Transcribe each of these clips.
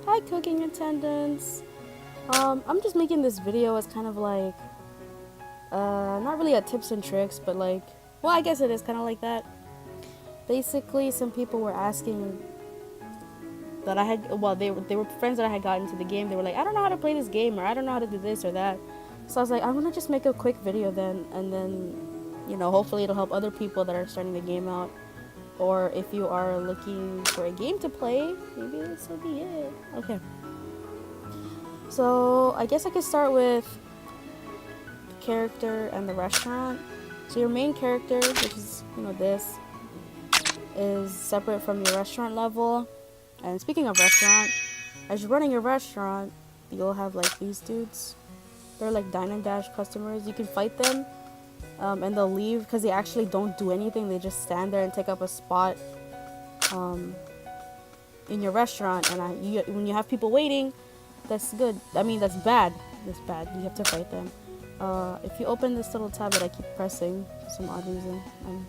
Hi, cooking attendants. I'm just making this video as kind of like, not really a tips and tricks, but like, well, I guess it is kind of like that. Basically, some people were asking that I had, well, they were friends that I had gotten into the game. They were like, I don't know how to play this game, or I don't know how to do this or that. So I was like, I'm gonna just make a quick video then, and then, you know, hopefully it'll help other people that are starting the game out. Or if you are looking for a game to play, maybe this will be it. Okay. So I guess I could start with the character and the restaurant. So your main character, which is, you know, this, is separate from your restaurant level. And speaking of restaurant, as you're running your restaurant, you'll have like these dudes. They're like Dine and Dash customers. You can fight them, and they'll leave because they actually don't do anything. They just stand there and take up a spot in your restaurant. And when you have people waiting, that's good. I mean, that's bad. That's bad. You have to fight them. If you open this little tab that I keep pressing for some odd reason, I'm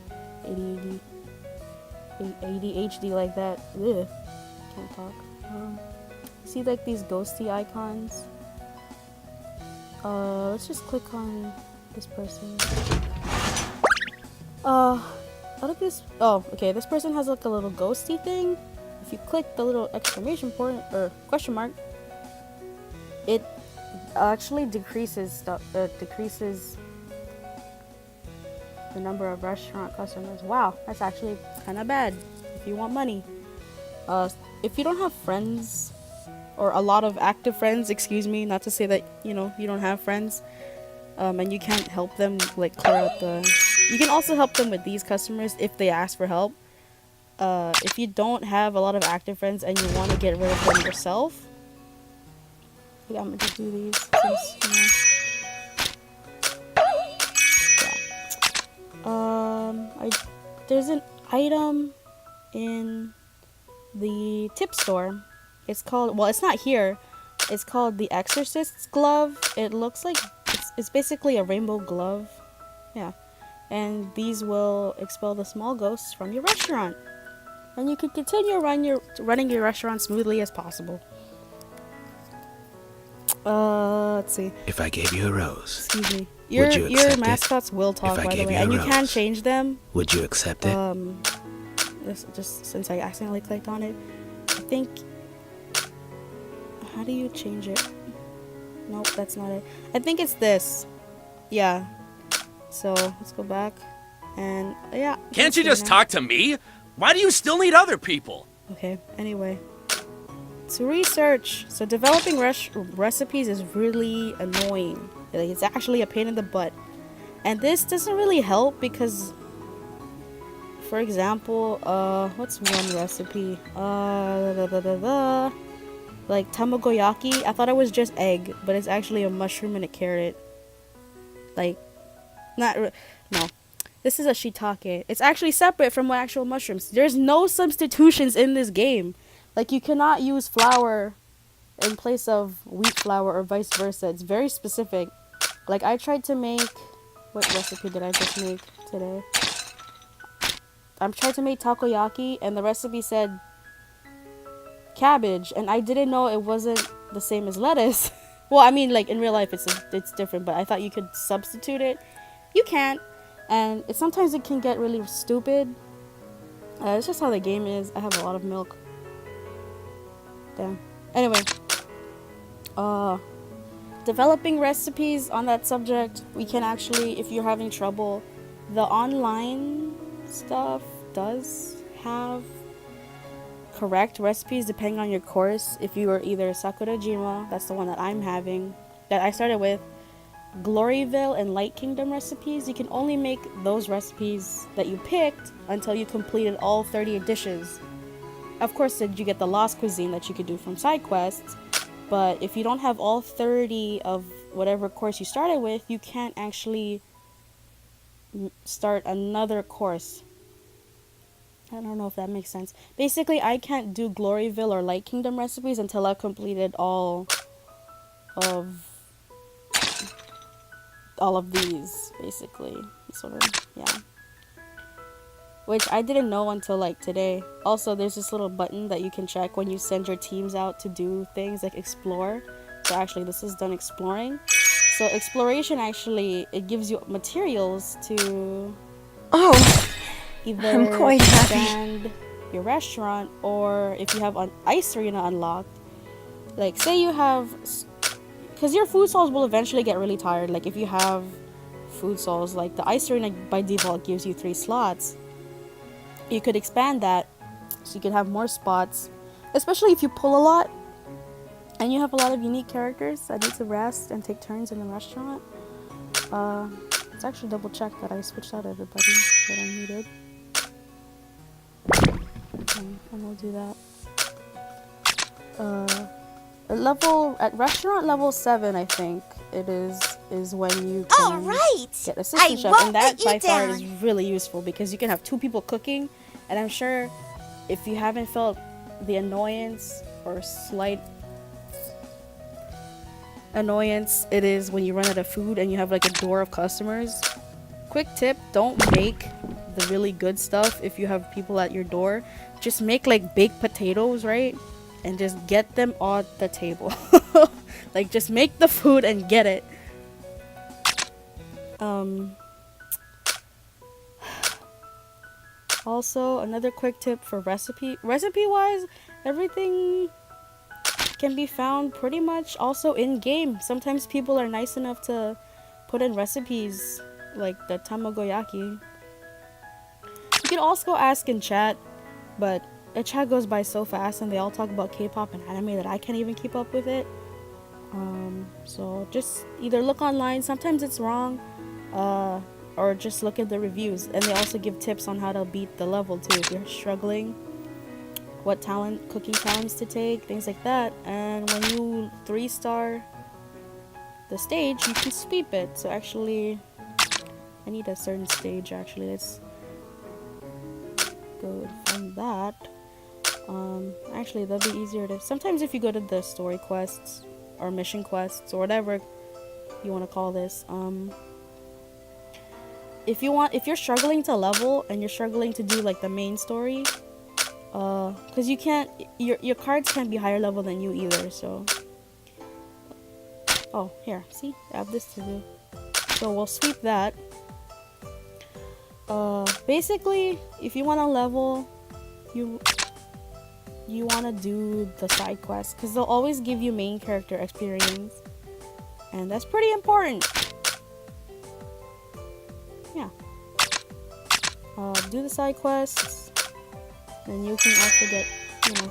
ADHD like that. Ugh. Can't talk. See like these ghosty icons? Let's just click on this person. Out of this, oh, okay, this person has like a little ghosty thing. If you click the little exclamation point or question mark, it actually decreases decreases the number of restaurant customers. Wow, that's actually kind of bad if you want money. If you don't have friends, or a lot of active friends, excuse me, not to say that, you know, you don't have friends, and you can't help them like clear out the, you can also help them with these customers if they ask for help. If you don't have a lot of active friends and you want to get rid of them yourself, yeah, I'm gonna do these since, you know. Yeah. There's an item in the tip store. It's called, well, it's not here. It's called the Exorcist's Glove. It looks like it's basically a rainbow glove. Yeah. And these will expel the small ghosts from your restaurant. And you can continue running your restaurant smoothly as possible. Let's see. If I gave you a rose, excuse me. Would you Your accept mascots will talk, If I by the gave way, you a and you can rose, change them. would you accept it? This just since I accidentally clicked on it. I think. How do you change it? Nope, that's not it. I think it's this. Yeah. So let's go back, and yeah. Can't you just talk to me? Why do you still need other people? Okay. Anyway. To research. So developing recipes is really annoying. Like, it's actually a pain in the butt. And this doesn't really help because, for example, what's one recipe? Like tamagoyaki. I thought it was just egg, but it's actually a mushroom and a carrot. Like, no. This is a shiitake. It's actually separate from actual mushrooms. There's no substitutions in this game. Like, you cannot use flour in place of wheat flour or vice versa. It's very specific. Like, I tried to make... What recipe did I just make today? I'm trying to make takoyaki, and the recipe said cabbage, and I didn't know it wasn't the same as lettuce. Well, I mean, like, in real life, it's different, but I thought you could substitute it. You can't, and sometimes it can get really stupid. It's just how the game is. I have a lot of milk. Damn. Anyway, developing recipes on that subject, we can actually, if you're having trouble, the online stuff does have correct recipes depending on your course. If you are either Sakurajima, that's the one that I'm having, that I started with, Gloryville and Light Kingdom recipes, you can only make those recipes that you picked until you completed all 30 dishes. Of course, you get the Lost Cuisine that you could do from side quests, but if you don't have all 30 of whatever course you started with, you can't actually start another course. I don't know if that makes sense. Basically, I can't do Gloryville or Light Kingdom recipes until I've completed all of these, basically. Sort of, yeah. which I didn't know until like today. Also, there's this little button that you can check when you send your teams out to do things like explore. So actually, this is done exploring. So exploration actually, it gives you materials to Oh, either I'm quite happy. expand your restaurant, or if you have an ice arena unlocked. Like say you have, because your food source will eventually get really tired. Like if you have food source, like the ice arena by default gives you 3 slots. You could expand that so you could have more spots, especially if you pull a lot and you have a lot of unique characters that need to rest and take turns in the restaurant. Let's actually double check that I switched out everybody that I needed. Okay, and we'll do that. At restaurant level 7, I think it is when you can get assistant chef, and that by far is really useful because you can have 2 people cooking, and I'm sure if you haven't felt the annoyance or slight annoyance it is when you run out of food and you have like a door of customers. Quick tip, don't make the really good stuff if you have people at your door. Just make like baked potatoes, right? And just get them on the table. Like just make the food and get it. Also, another quick tip for recipe wise, everything can be found pretty much also in game. Sometimes people are nice enough to put in recipes like the tamagoyaki. You can also ask in chat, but the chat goes by so fast and they all talk about K-pop and anime that I can't even keep up with it. So just either look online, sometimes it's wrong, or just look at the reviews. And they also give tips on how to beat the level too if you're struggling, what cooking talents to take, things like that. And when you 3-star the stage, you can sweep it. So actually, I need a certain stage actually. Let's go find that. Actually, that'd be easier to. Sometimes if you go to the story quests or mission quests or whatever you want to call this, if you're struggling to level and you're struggling to do like the main story, because you can't, your cards can't be higher level than you either. So, oh here, see, I have this to do. So we'll sweep that. Basically, if you want to level, you want to do the side quests because they'll always give you main character experience, and that's pretty important. Yeah. Do the side quests, and you can also get,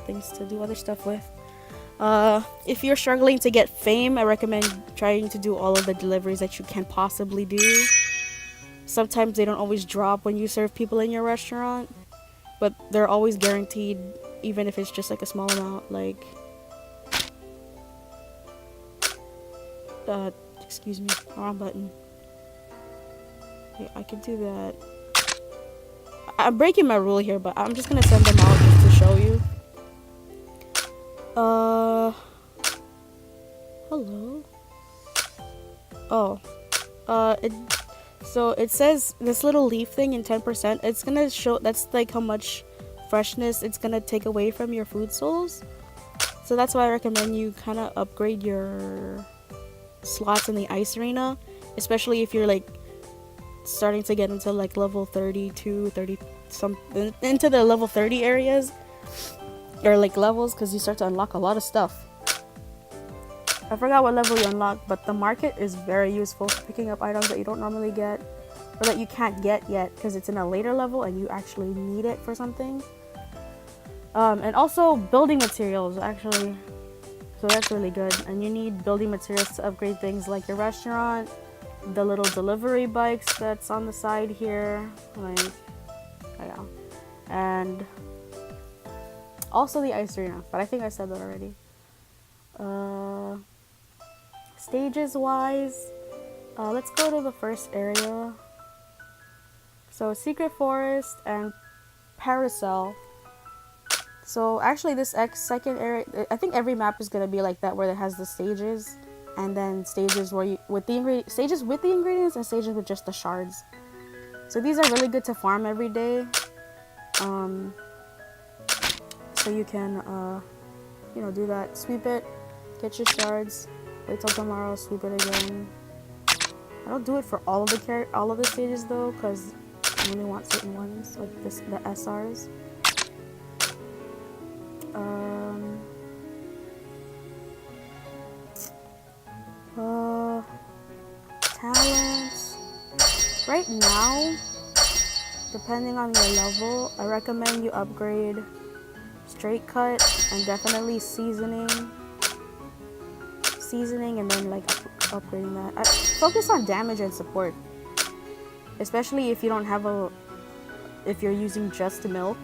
things to do other stuff with. If you're struggling to get fame, I recommend trying to do all of the deliveries that you can possibly do. Sometimes they don't always drop when you serve people in your restaurant, but they're always guaranteed, even if it's just like a small amount. Like, excuse me, wrong button. Okay, I could do that. I'm breaking my rule here, but I'm just gonna send them out just to show you. Hello. Oh, so it says this little leaf thing in 10%. It's gonna show, that's like how much freshness it's gonna take away from your food souls. So that's why I recommend you kind of upgrade your slots in the ice arena, especially if you're like starting to get into like level 32, 30 something, into the level 30 areas or like levels, because you start to unlock a lot of stuff. I forgot what level you unlock, but the market is very useful for picking up items that you don't normally get or that you can't get yet because it's in a later level and you actually need it for something. And also building materials actually, so that's really good. And you need building materials to upgrade things like your restaurant, the little delivery bikes that's on the side here, like, yeah, and also the ice arena, but I think I said that already. Stages wise, let's go to the first area. So Secret Forest and Parisal. So actually this second area, I think every map is gonna be like that, where it has the stages, and then stages where you stages with the ingredients and stages with just the shards. So these are really good to farm every day. So you can, do that. Sweep it, get your shards, wait till tomorrow, sweep it again. I don't do it for all of the stages though, because I only want certain ones, like the SRs. Talents. Right now, depending on your level, I recommend you upgrade straight cut and definitely seasoning and then like upgrading that. I focus on damage and support, especially if you don't have if you're using just the milk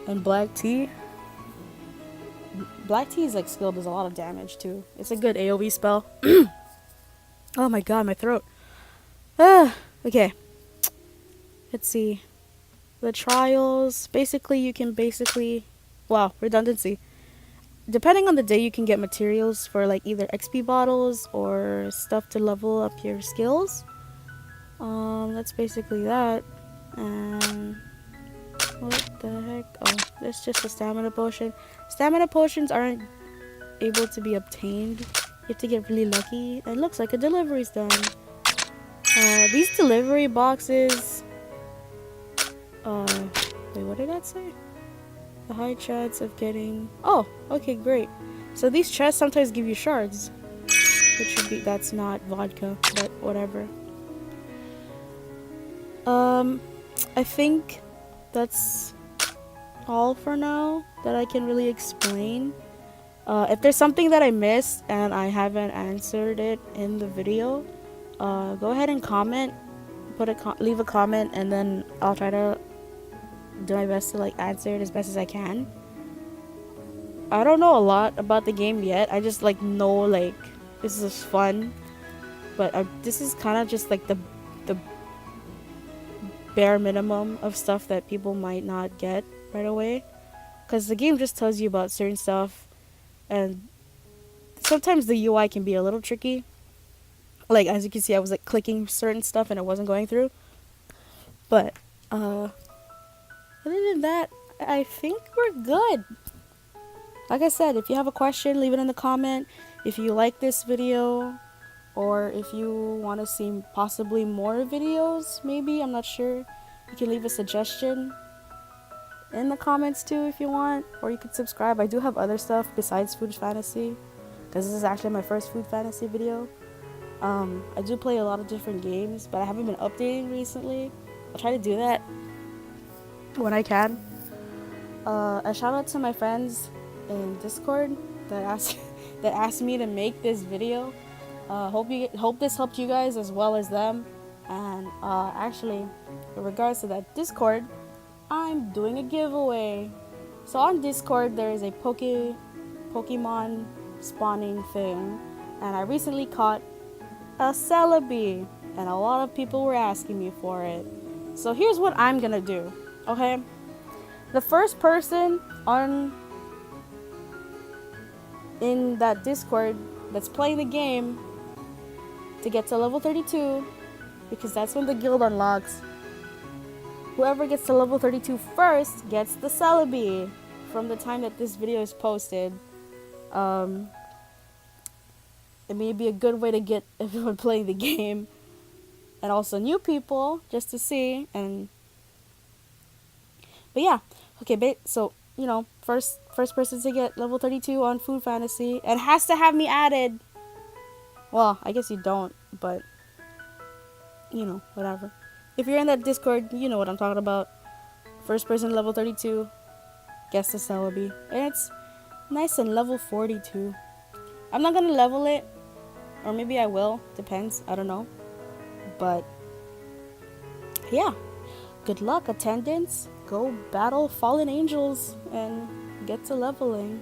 and black tea. Black tea is like skill, does a lot of damage too. It's a good AoE spell. Oh my god, my throat. Okay. Let's see. The trials, you can wow, redundancy. Depending on the day, you can get materials for like either XP bottles or stuff to level up your skills. That's basically that. And what the heck? Oh, there's just a stamina potion. Stamina potions aren't able to be obtained. You have to get really lucky. It looks like a delivery's done. These delivery boxes. Wait, what did that say? The high chance of getting. Oh, okay, great. So these chests sometimes give you shards. That's not vodka, but whatever. I think that's all for now that I can really explain. If there's something that I missed and I haven't answered it in the video, go ahead and comment. Leave a comment, and then I'll try to do my best to like answer it as best as I can. I don't know a lot about the game yet. I just like know like this is fun, but this is kind of just like the bare minimum of stuff that people might not get right away, because the game just tells you about certain stuff, and sometimes the UI can be a little tricky. Like as you can see, I was like clicking certain stuff and it wasn't going through. But other than that, I think we're good. Like I said, if you have a question, leave it in the comment. If you like this video, or if you want to see possibly more videos, maybe, I'm not sure, you can leave a suggestion in the comments too if you want, or you could subscribe. I do have other stuff besides food fantasy, because this is actually my first food fantasy video. I do play a lot of different games, but I haven't been updating recently. I'll try to do that when I can. A shout out to my friends in Discord that asked me to make this video. Hope this helped you guys as well as them. And actually, in regards to that Discord, I'm doing a giveaway. So on Discord, there is a Pokemon spawning thing, and I recently caught a Celebi, and a lot of people were asking me for it. So here's what I'm gonna do, okay? The first person in that Discord that's playing the game to get to level 32, because that's when the guild unlocks, whoever gets to level 32 first gets the Celebi from the time that this video is posted. It may be a good way to get everyone playing the game, and also new people, just to see. But yeah, okay. So first person to get level 32 on Food Fantasy, and has to have me added. Well, I guess you don't, but whatever. If you're in that Discord, you know what I'm talking about. First person level 32 gets the Celebi, and it's nice and level 42. I'm not gonna level it, or maybe I will, depends, I don't know. But yeah, good luck, attendants. Go battle fallen angels and get to leveling.